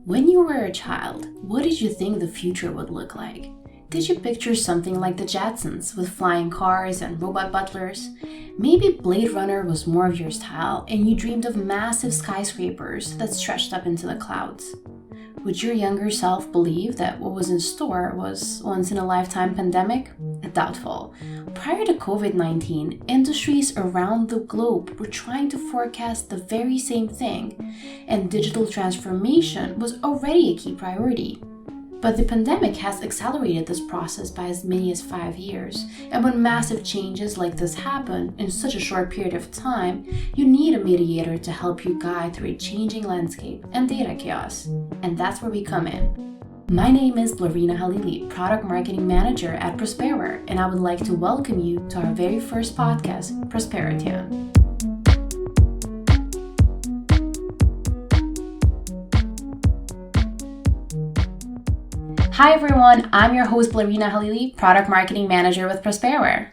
When you were a child, what did you think the future would look like? Did you picture something like the Jetsons with flying cars and robot butlers? Maybe Blade Runner was more of your style and you dreamed of massive skyscrapers that stretched up into the clouds. Would your younger self believe that what was in store was once-in-a-lifetime pandemic? Doubtful. Prior to COVID-19, industries around the globe were trying to forecast the very same thing, and digital transformation was already a key priority. But the pandemic has accelerated this process by as many as 5 years, and when massive changes like this happen in such a short period of time, you need a mediator to help you guide through a changing landscape and data chaos. And that's where we come in. My name is Blerina Mike, Product Marketing Manager at Prosperoware, and I would like to welcome you to our very first podcast, ProsperoTune. Hi everyone, I'm your host Blerina Mike, Product Marketing Manager with Prosperoware.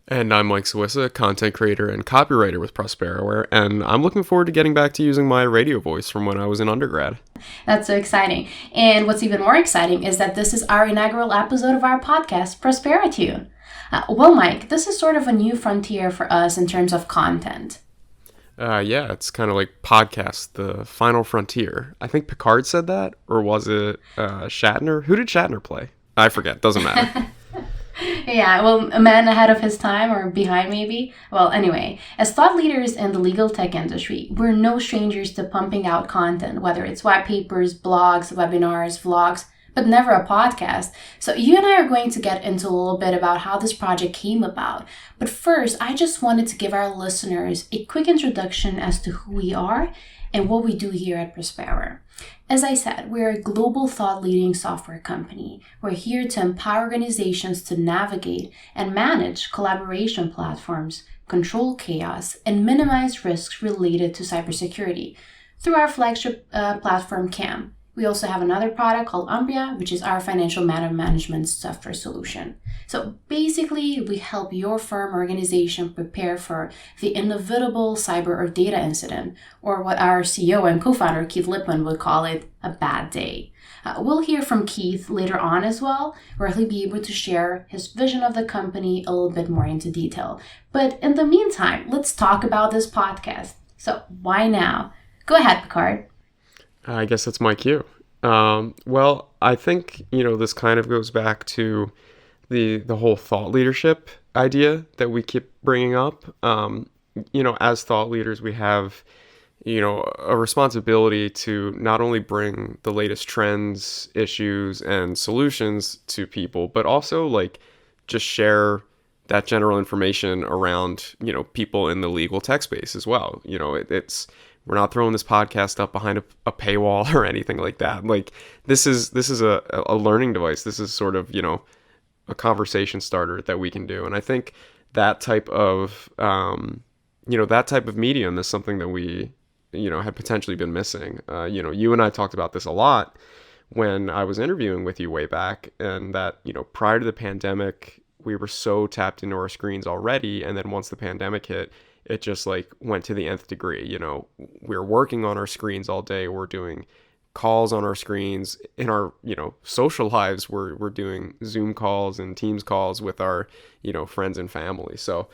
And I'm Mike Sawissa, content creator and copywriter with Prosperoware, and I'm looking forward to getting back to using my radio voice from when I was in undergrad. That's so exciting. And what's even more exciting is that this is our inaugural episode of our podcast, ProsperoTune. Well, Mike, this is sort of a new frontier for us in terms of content. Yeah, it's kind of like podcast, the final frontier. I think Picard said that, or was it Shatner? Who did Shatner play? I forget, doesn't matter. Yeah, well, a man ahead of his time or behind maybe. Well, anyway, as thought leaders in the legal tech industry, we're no strangers to pumping out content, whether it's white papers, blogs, webinars, vlogs, but never a podcast. So you and I are going to get into a little bit about how this project came about. But first, I just wanted to give our listeners a quick introduction as to who we are and what we do here at Prosperoware. As I said, we're a global thought-leading software company. We're here to empower organizations to navigate and manage collaboration platforms, control chaos, and minimize risks related to cybersecurity through our flagship platform, CAM. We also have another product called Umbria, which is our financial matter management software solution. So basically, we help your firm or organization prepare for the inevitable cyber or data incident, or what our CEO and co-founder Keith Lipman would call it, a bad day. We'll hear from Keith later on as well, where he'll be able to share his vision of the company a little bit more into detail. But in the meantime, let's talk about this podcast. So why now? Go ahead, Picard. I guess that's my cue. Well, I think, this kind of goes back to the whole thought leadership idea that we keep bringing up. As thought leaders, we have, a responsibility to not only bring the latest trends, issues, and solutions to people, but also just share that general information around, people in the legal tech space as well. We're not throwing this podcast up behind a paywall or anything like that. This is a learning device. This is sort of, a conversation starter that we can do. And I think that type of, medium is something that we, had potentially been missing. You and I talked about this a lot when I was interviewing with you way back, and that, prior to the pandemic, we were so tapped into our screens already. And then once the pandemic hit, it just went to the nth degree. We're working on our screens all day. We're doing calls on our screens. In our, social lives, we're doing Zoom calls and Teams calls with our, friends and family. So,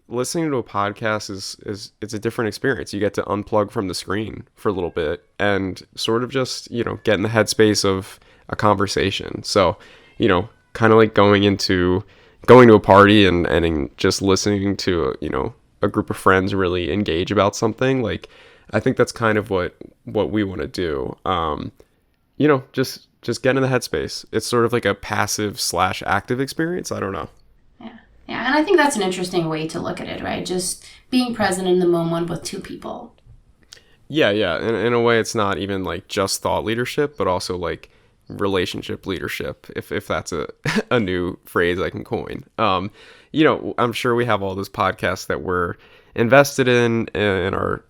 listening to a podcast is it's a different experience. You get to unplug from the screen for a little bit and sort of just, get in the headspace of a conversation. So, kind of like going to a party and just listening to a group of friends really engage about something. I think that's kind of what we want to do. Just get in the headspace. It's sort of like a passive / active experience. I don't know. Yeah, and I think that's an interesting way to look at it, right? Just being present in the moment with two people. Yeah. In a way, it's not even just thought leadership, but also relationship leadership, if that's a new phrase I can coin. I'm sure we have all those podcasts that we're invested in our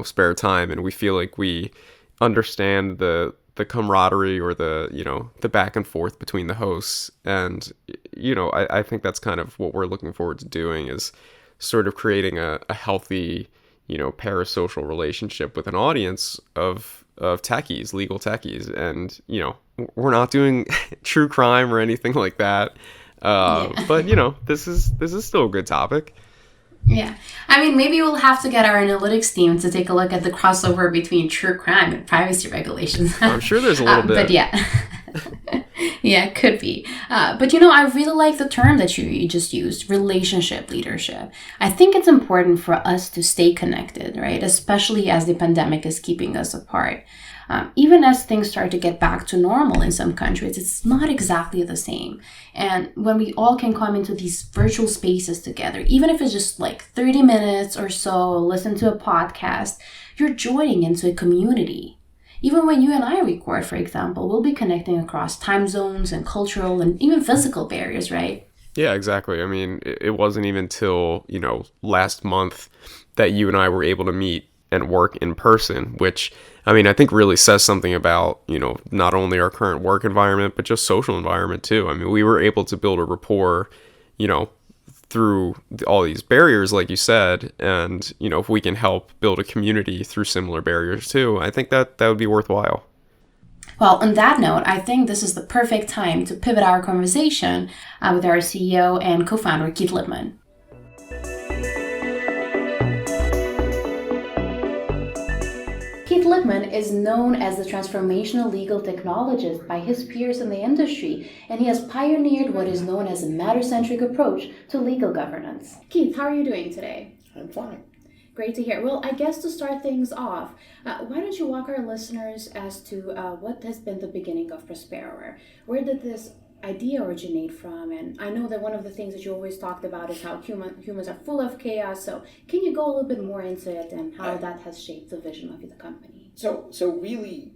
spare time, and we feel like we understand the camaraderie or the back and forth between the hosts. And I think that's kind of what we're looking forward to doing, is sort of creating a healthy parasocial relationship with an audience of techies, legal techies, and we're not doing true crime or anything like that. Yeah. But this is still a good topic. Yeah. I mean, maybe we'll have to get our analytics team to take a look at the crossover between true crime and privacy regulations. I'm sure there's a little bit. But yeah. Yeah, it could be. But I really like the term that you just used, relationship leadership. I think it's important for us to stay connected, right? Especially as the pandemic is keeping us apart. Even as things start to get back to normal in some countries, it's not exactly the same. And when we all can come into these virtual spaces together, even if it's just like 30 minutes or so, listen to a podcast, you're joining into a community. Even when you and I record, for example, we'll be connecting across time zones and cultural and even physical barriers, right? Yeah, exactly. I mean, it wasn't even till, last month that you and I were able to meet and work in person, which, I mean, I think really says something about, not only our current work environment, but just social environment too. I mean, we were able to build a rapport, through all these barriers, like you said, and, if we can help build a community through similar barriers too, I think that would be worthwhile. Well, on that note, I think this is the perfect time to pivot our conversation with our CEO and co-founder, Keith Lipman. Keith Lipman is known as the transformational legal technologist by his peers in the industry, and he has pioneered what is known as a matter-centric approach to legal governance. Keith, how are you doing today? I'm fine. Great to hear. Well, I guess to start things off, why don't you walk our listeners as to what has been the beginning of Prosperoware? Where did this idea originate from? And I know that one of the things that you always talked about is how humans are full of chaos. So can you go a little bit more into it and how that has shaped the vision of the company? So really,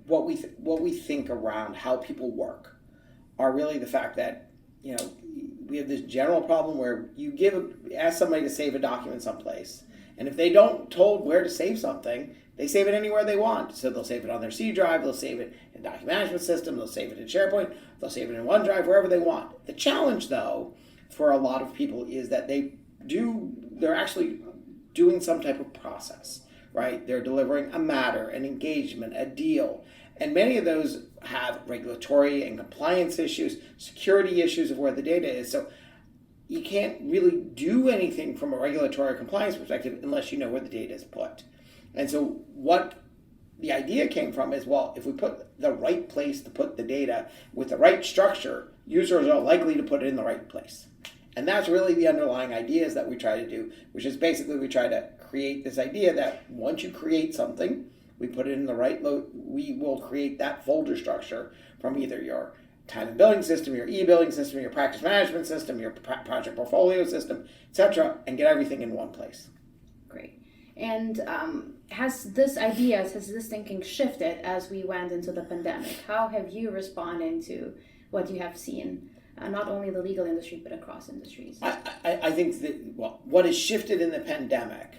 what we think around how people work are really the fact that, we have this general problem where you ask somebody to save a document someplace, and if they don't told where to save something, they save it anywhere they want. So they'll save it on their C drive, they'll save it in a document management system, they'll save it in SharePoint, they'll save it in OneDrive, wherever they want. The challenge, though, for a lot of people is that they're actually doing some type of process, right? They're delivering a matter, an engagement, a deal. And many of those have regulatory and compliance issues, security issues of where the data is. So you can't really do anything from a regulatory or compliance perspective unless you know where the data is put. And so what the idea came from is, well, if we put the right place to put the data with the right structure, users are likely to put it in the right place. And that's really the underlying ideas that we try to do, which is basically we try to create this idea that once you create something, we put it in the right we will create that folder structure from either your time and billing system, your e-billing system, your practice management system, your project portfolio system, etc., and get everything in one place. Great. And has this thinking shifted as we went into the pandemic? How have you responded to what you have seen, not only in the legal industry, but across industries? I think that, what has shifted in the pandemic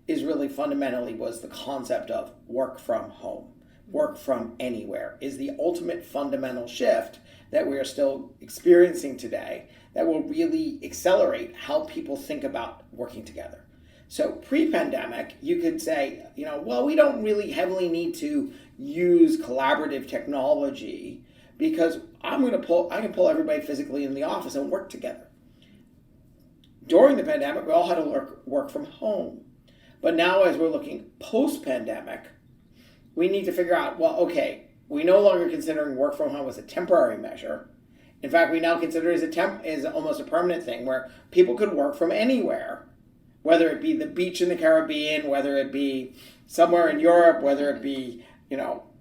is really fundamentally was the concept of work from home. Work from anywhere is the ultimate fundamental shift that we are still experiencing today that will really accelerate how people think about working together. So pre-pandemic, you could say, we don't really heavily need to use collaborative technology because I can pull everybody physically in the office and work together. During the pandemic, we all had to work from home. But now as we're looking post-pandemic, we need to figure out, we no longer considering work from home as a temporary measure. In fact, we now consider it as almost a permanent thing where people could work from anywhere, whether it be the beach in the Caribbean, whether it be somewhere in Europe, whether it be,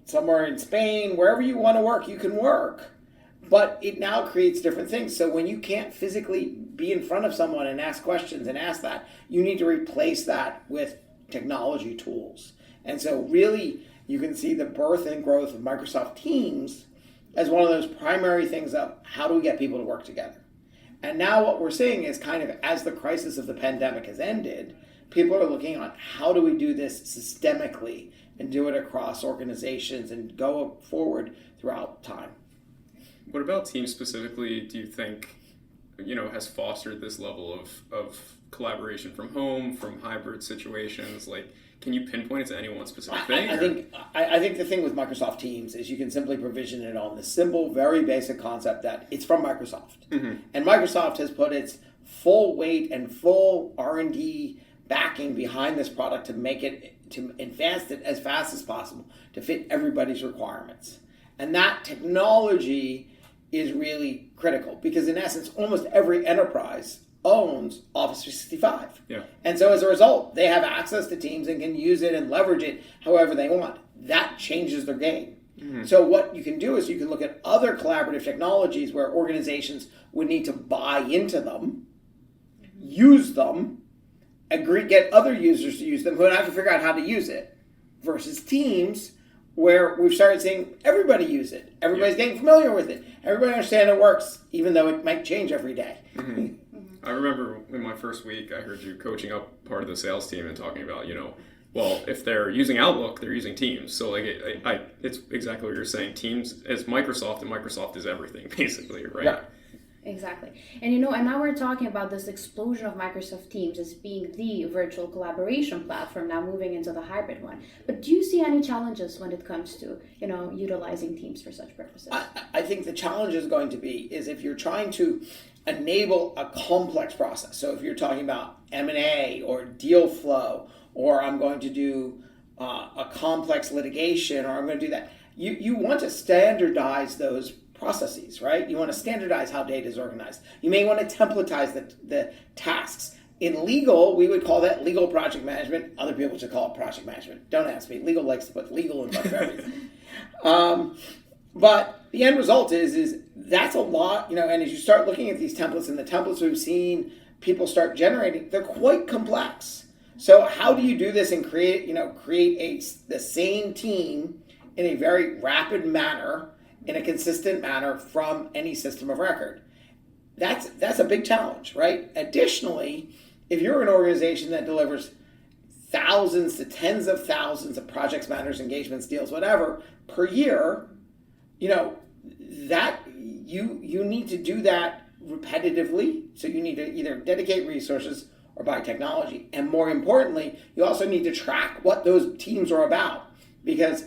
somewhere in Spain, wherever you want to work, you can work. But it now creates different things. So when you can't physically be in front of someone and ask questions and ask that, you need to replace that with technology tools. And so really, you can see the birth and growth of Microsoft Teams as one of those primary things of how do we get people to work together. And now what we're seeing is kind of as the crisis of the pandemic has ended, people are looking at how do we do this systemically and do it across organizations and go forward throughout time. What about Teams specifically, do you think, has fostered this level of collaboration from home, from hybrid situations? Like, can you pinpoint it to any one specific thing? I think the thing with Microsoft Teams is you can simply provision it on the simple, very basic concept that it's from Microsoft. And Microsoft has put its full weight and full R&D backing behind this product to make it, to advance it as fast as possible to fit everybody's requirements. And that technology is really critical because in essence, almost every enterprise owns Office 365. Yeah. And so as a result, they have access to Teams and can use it and leverage it however they want. That changes their game. So what you can do is you can look at other collaborative technologies where organizations would need to buy into them, use them, get other users to use them who would have to figure out how to use it, versus Teams where we've started seeing everybody use it. Everybody's getting familiar with it. Everybody understands it works, even though it might change every day. I remember in my first week, I heard you coaching up part of the sales team and talking about, well, if they're using Outlook, they're using Teams. So like, it's exactly what you're saying. Teams is Microsoft, and Microsoft is everything, basically, right? Yeah. Exactly. And and now we're talking about this explosion of Microsoft Teams as being the virtual collaboration platform, now moving into the hybrid one. But do you see any challenges when it comes to, utilizing Teams for such purposes? I think the challenge is going to be is if you're trying to enable a complex process. So if you're talking about M&A or deal flow, or I'm going to do a complex litigation, or I'm going to do that, you want to standardize those processes, right? You want to standardize how data is organized. You may want to templatize the tasks. In legal, we would call that legal project management. Other people should call it project management. Don't ask me. Legal likes to put legal in front of everything. But the end result is that's a lot, and as you start looking at these templates and the templates we've seen people start generating, they're quite complex. So how do you do this and create the same team in a very rapid manner, in a consistent manner from any system of record? That's a big challenge, right? Additionally, if you're an organization that delivers thousands to tens of thousands of projects, matters, engagements, deals, whatever, per year, that you need to do that repetitively. So you need to either dedicate resources or buy technology. And more importantly, you also need to track what those teams are about, because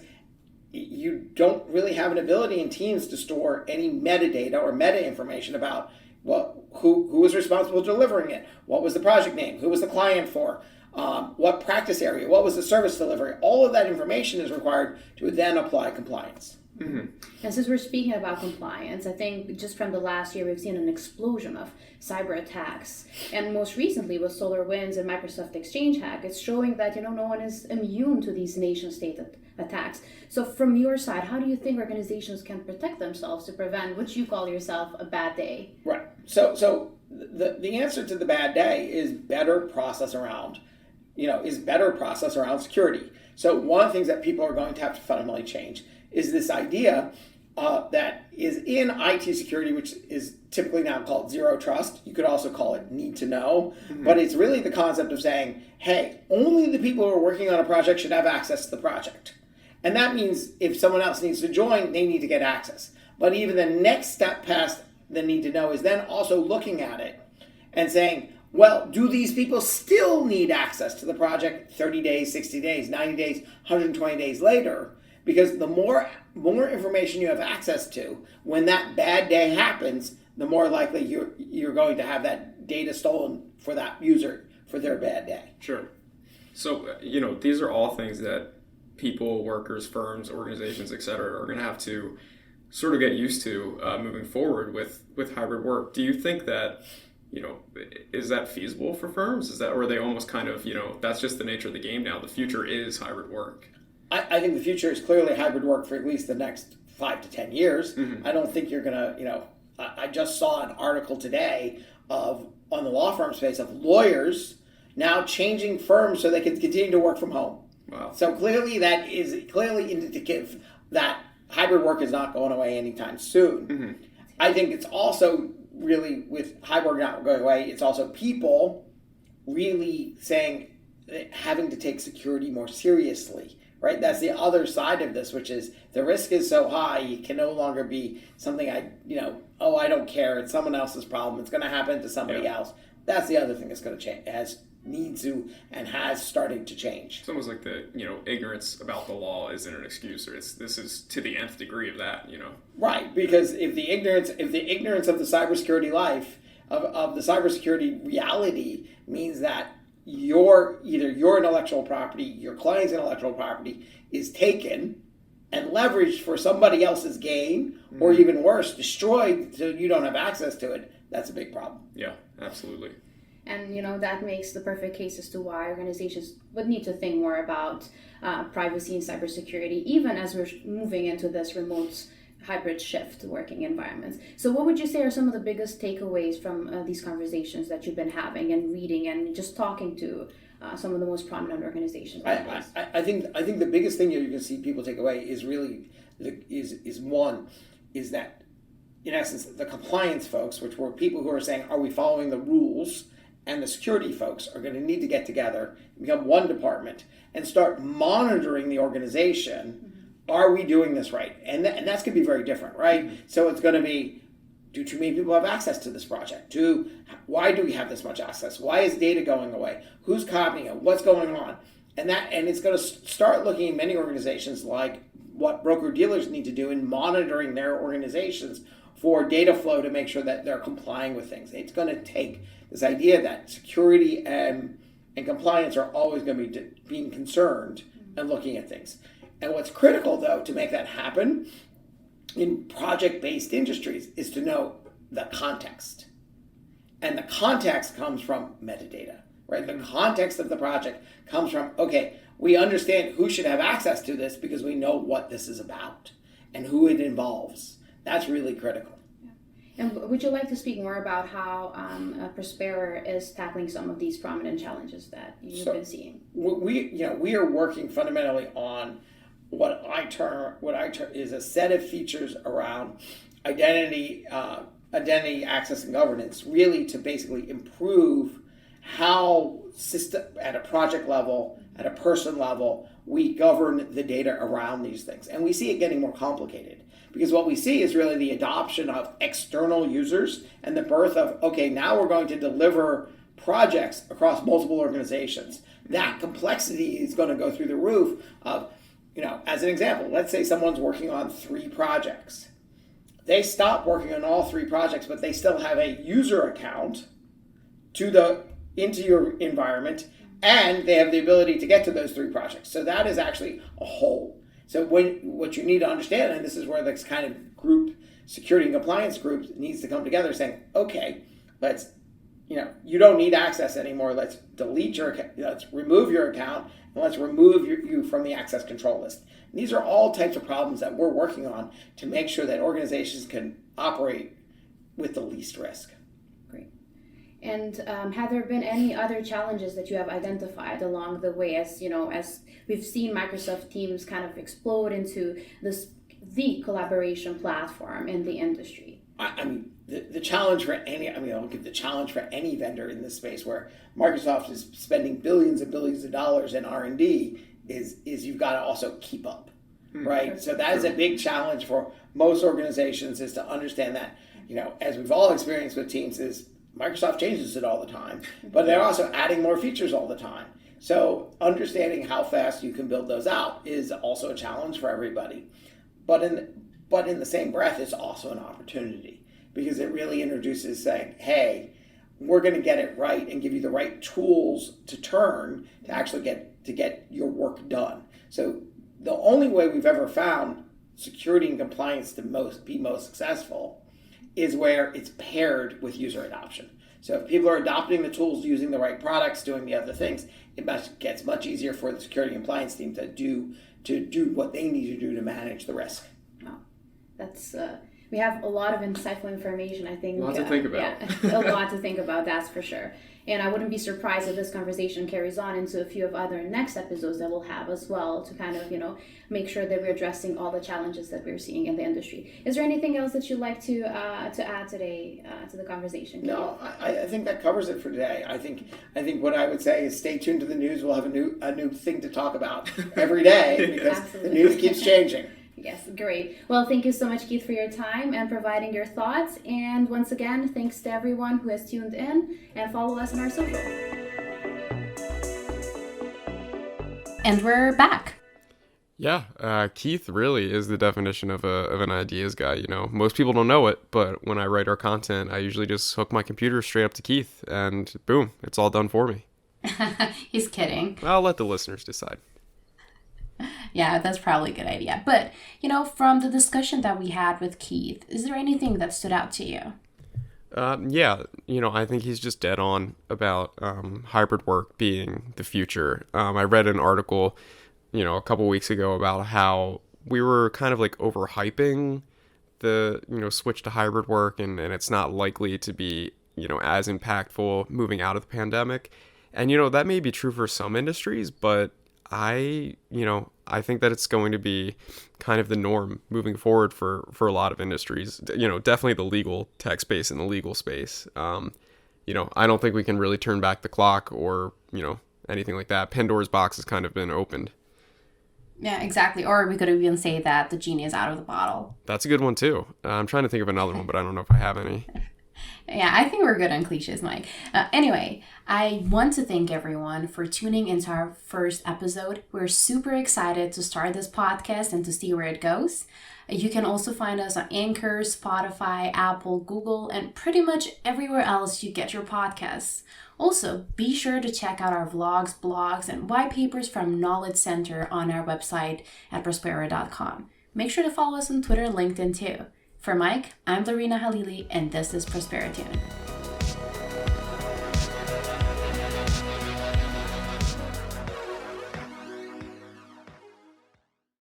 you don't really have an ability in Teams to store any metadata or meta information about who was responsible for delivering it, what was the project name, who was the client for, what practice area, what was the service delivery. All of that information is required to then apply compliance. And since we're speaking about compliance, I think just from the last year, we've seen an explosion of cyber attacks. And most recently with SolarWinds and Microsoft Exchange hack, it's showing that, no one is immune to these nation-state attacks. So from your side, how do you think organizations can protect themselves to prevent what you call yourself a bad day? Right. So the answer to the bad day is better process around security. So one of the things that people are going to have to fundamentally change is this idea that is in IT security, which is typically now called zero trust. You could also call it need to know, but it's really the concept of saying, hey, only the people who are working on a project should have access to the project. And that means if someone else needs to join, they need to get access. But even the next step past the need to know is then also looking at it and saying, well, do these people still need access to the project 30 days, 60 days, 90 days, 120 days later? Because the more information you have access to, when that bad day happens, the more likely you're going to have that data stolen for that user for their bad day. Sure. So, these are all things that people, workers, firms, organizations, et cetera, are going to have to sort of get used to moving forward with hybrid work. Do you think that, is that feasible for firms? Or are they almost kind of, that's just the nature of the game now? The future is hybrid work. I think the future is clearly hybrid work for at least the next 5 to 10 years. I don't think you're going to, I just saw an article today on the law firm space of lawyers now changing firms so they can continue to work from home. Wow. So clearly that is clearly indicative that hybrid work is not going away anytime soon. I think it's also really, with hybrid not going away, it's also people really saying, having to take security more seriously. Right, that's the other side of this, which is the risk is so high, it can no longer be something I don't care. It's someone else's problem. It's going to happen to somebody else. That's the other thing that's going to change, has needs to and has started to change. It's almost like the, ignorance about the law isn't an excuse, or this is to the nth degree of that, Right, because if the ignorance of the cybersecurity life, of the cybersecurity reality means that your intellectual property, your client's intellectual property is taken and leveraged for somebody else's gain, or even worse, destroyed so you don't have access to it, that's a big problem. Yeah, absolutely. And that makes the perfect case as to why organizations would need to think more about privacy and cybersecurity, even as we're moving into this remote hybrid shift working environments. So what would you say are some of the biggest takeaways from these conversations that you've been having and reading and just talking to some of the most prominent organizations? I think the biggest thing you're going to see people take away is really is that, in essence, the compliance folks, which were people who are saying, are we following the rules? And the security folks are going to need to get together, become one department, and start monitoring the organization. Are we doing this right? And that's going to be very different, right? So it's going to be, do too many people have access to this project? Why do we have this much access? Why is data going away? Who's copying it? What's going on? And it's going to start looking in many organizations like what broker-dealers need to do in monitoring their organizations for data flow to make sure that they're complying with things. It's going to take this idea that security and compliance are always going to be being concerned and looking at things. And what's critical, though, to make that happen in project-based industries is to know the context. And the context comes from metadata, right? The context of the project comes from, okay, we understand who should have access to this because we know what this is about and who it involves. That's really critical. And would you like to speak more about how Prospero is tackling some of these prominent challenges that you've been seeing? We are working fundamentally on what I term is a set of features around identity, access, and governance, really to basically improve how at a project level, at a person level, we govern the data around these things. And we see it getting more complicated. Because what we see is really the adoption of external users and the birth of, okay, now we're going to deliver projects across multiple organizations. That complexity is going to go through the roof of, as an example, let's say someone's working on 3 projects. They stop working on all 3 projects, but they still have a user account into your environment, and they have the ability to get to those 3 projects. So that is actually a whole. So what you need to understand, and this is where this kind of group, security and compliance group, needs to come together saying, okay, you don't need access anymore. Let's remove your account, and let's remove you from the access control list. And these are all types of problems that we're working on to make sure that organizations can operate with the least risk. Great. And have there been any other challenges that you have identified along the way as we've seen Microsoft Teams kind of explode into the collaboration platform in the industry? The challenge for I'll give the challenge for any vendor in this space where Microsoft is spending billions and billions of dollars in R&D is you've got to also keep up, right? Sure. So that is a big challenge for most organizations, is to understand that, as we've all experienced with Teams, is Microsoft changes it all the time, but they're also adding more features all the time. So understanding how fast you can build those out is also a challenge for everybody. But in the same breath, it's also an opportunity, because it really introduces saying, hey, we're going to get it right and give you the right tools to turn to actually get your work done. So the only way we've ever found security and compliance to be most successful is where it's paired with user adoption. So if people are adopting the tools, using the right products, doing the other things, it gets much easier for the security and compliance team to do what they need to do to manage the risk. Wow. That's we have a lot of insightful information, I think. A lot to think about. Yeah, a lot to think about, that's for sure. And I wouldn't be surprised if this conversation carries on into a few of other next episodes that we'll have as well, to kind of, make sure that we're addressing all the challenges that we're seeing in the industry. Is there anything else that you'd like to add today to the conversation? No, I think that covers it for today. I think what I would say is stay tuned to the news. We'll have a new thing to talk about every day, because the news keeps changing. Yes, great. Well, thank you so much, Keith, for your time and providing your thoughts. And once again, thanks to everyone who has tuned in, and follow us on our social. And we're back. Yeah, Keith really is the definition of an ideas guy. You know, most people don't know it, but when I write our content, I usually just hook my computer straight up to Keith, and boom, it's all done for me. He's kidding. I'll let the listeners decide. Yeah, that's probably a good idea. But, from the discussion that we had with Keith, is there anything that stood out to you? Yeah, I think he's just dead on about hybrid work being the future. I read an article, a couple weeks ago about how we were kind of like overhyping the, switch to hybrid work, and it's not likely to be, as impactful moving out of the pandemic. And, that may be true for some industries, but I think that it's going to be kind of the norm moving forward for a lot of industries, definitely the legal tech space and the legal space. I don't think we can really turn back the clock or, anything like that. Pandora's box has kind of been opened. Yeah, exactly. Or we could even say that the genie is out of the bottle. That's a good one too. I'm trying to think of another one, but I don't know if I have any. Yeah, I think we're good on cliches, Mike. Anyway, I want to thank everyone for tuning into our first episode. We're super excited to start this podcast and to see where it goes. You can also find us on Anchor, Spotify, Apple, Google, and pretty much everywhere else you get your podcasts. Also, be sure to check out our vlogs, blogs, and white papers from Knowledge Center on our website at Prospero.com. Make sure to follow us on Twitter and LinkedIn too. For Mike, I'm Blerina Halili, and this is ProsperoTune.